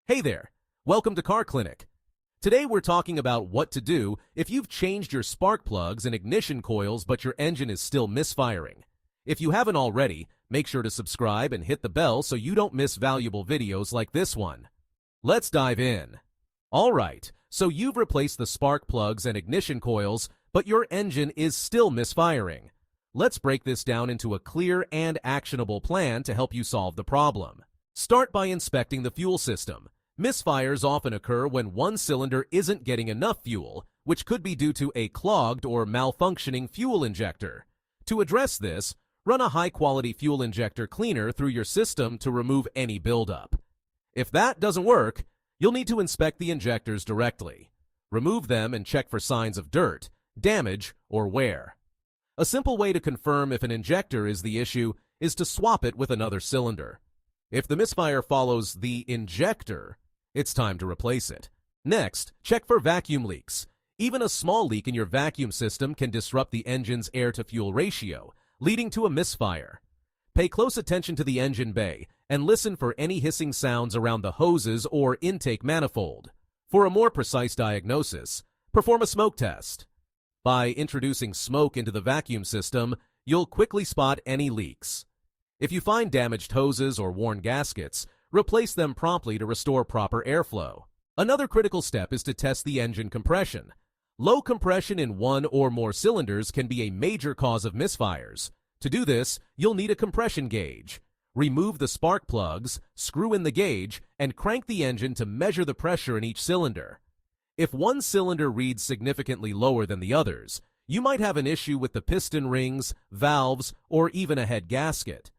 Hey there, welcome to Car Clinic. Today we're talking about what to do if you've changed your spark plugs and ignition coils but your engine is still misfiring. If you haven't already, make sure to subscribe and hit the bell so you don't miss valuable videos like this one. Let's dive in. Alright, so you've replaced the spark plugs and ignition coils, but your engine is still misfiring. Let's break this down into a clear and actionable plan to help you solve the problem. Start by inspecting the fuel system. Misfires often occur when one cylinder isn't getting enough fuel, which could be due to a clogged or malfunctioning fuel injector. To address this, run a high-quality fuel injector cleaner through your system to remove any buildup. If that doesn't work, you'll need to inspect the injectors directly. Remove them and check for signs of dirt, damage, or wear. A simple way to confirm if an injector is the issue is to swap it with another cylinder. If the misfire follows the injector, it's time to replace it. Next, check for vacuum leaks. Even a small leak in your vacuum system can disrupt the engine's air-to-fuel ratio, leading to a misfire. Pay close attention to the engine bay and listen for any hissing sounds around the hoses or intake manifold. For a more precise diagnosis, perform a smoke test. By introducing smoke into the vacuum system, you'll quickly spot any leaks. If you find damaged hoses or worn gaskets, replace them promptly to restore proper airflow. Another critical step is to test the engine compression. Low compression in one or more cylinders can be a major cause of misfires. To do this, you'll need a compression gauge. Remove the spark plugs, screw in the gauge, and crank the engine to measure the pressure in each cylinder. If one cylinder reads significantly lower than the others, you might have an issue with the piston rings, valves, or even a head gasket.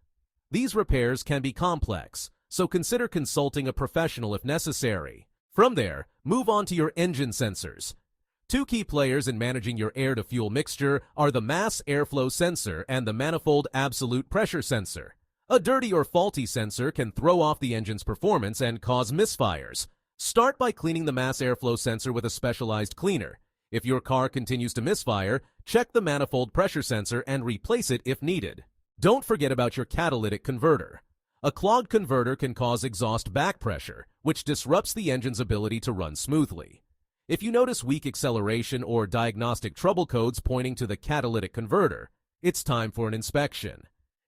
These repairs can be complex, so consider consulting a professional if necessary. From there, move on to your engine sensors. Two key players in managing your air-to-fuel mixture are the mass airflow sensor and the manifold absolute pressure sensor. A dirty or faulty sensor can throw off the engine's performance and cause misfires. Start by cleaning the mass airflow sensor with a specialized cleaner. If your car continues to misfire, check the manifold pressure sensor and replace it if needed. Don't forget about your catalytic converter. A clogged converter can cause exhaust back pressure, which disrupts the engine's ability to run smoothly. If you notice weak acceleration or diagnostic trouble codes pointing to the catalytic converter, it's time for an inspection.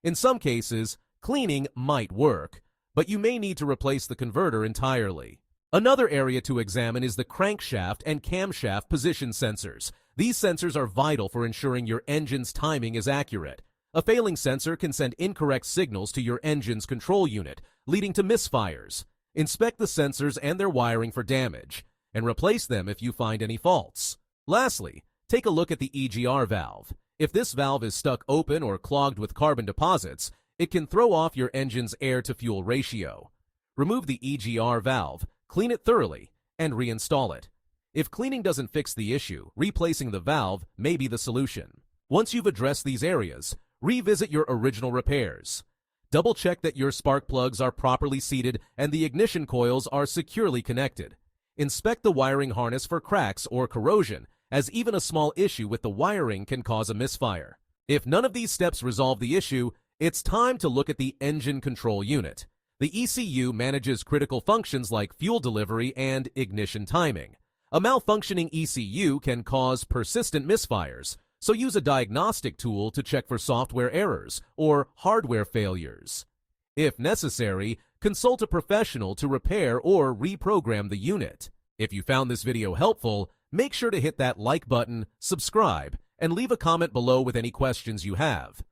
In some cases, cleaning might work, but you may need to replace the converter entirely. Another area to examine is the crankshaft and camshaft position sensors. These sensors are vital for ensuring your engine's timing is accurate. A failing sensor can send incorrect signals to your engine's control unit, leading to misfires. Inspect the sensors and their wiring for damage, and replace them if you find any faults. Lastly, take a look at the EGR valve. If this valve is stuck open or clogged with carbon deposits, it can throw off your engine's air-to-fuel ratio. Remove the EGR valve, clean it thoroughly, and reinstall it. If cleaning doesn't fix the issue, replacing the valve may be the solution. Once you've addressed these areas, revisit your original repairs. Double-check that your spark plugs are properly seated and the ignition coils are securely connected. Inspect the wiring harness for cracks or corrosion, as even a small issue with the wiring can cause a misfire. If none of these steps resolve the issue, it's time to look at the engine control unit. The ECU manages critical functions like fuel delivery and ignition timing. A malfunctioning ECU can cause persistent misfires, so use a diagnostic tool to check for software errors or hardware failures. If necessary, consult a professional to repair or reprogram the unit. If you found this video helpful, make sure to hit that like button, subscribe, and leave a comment below with any questions you have.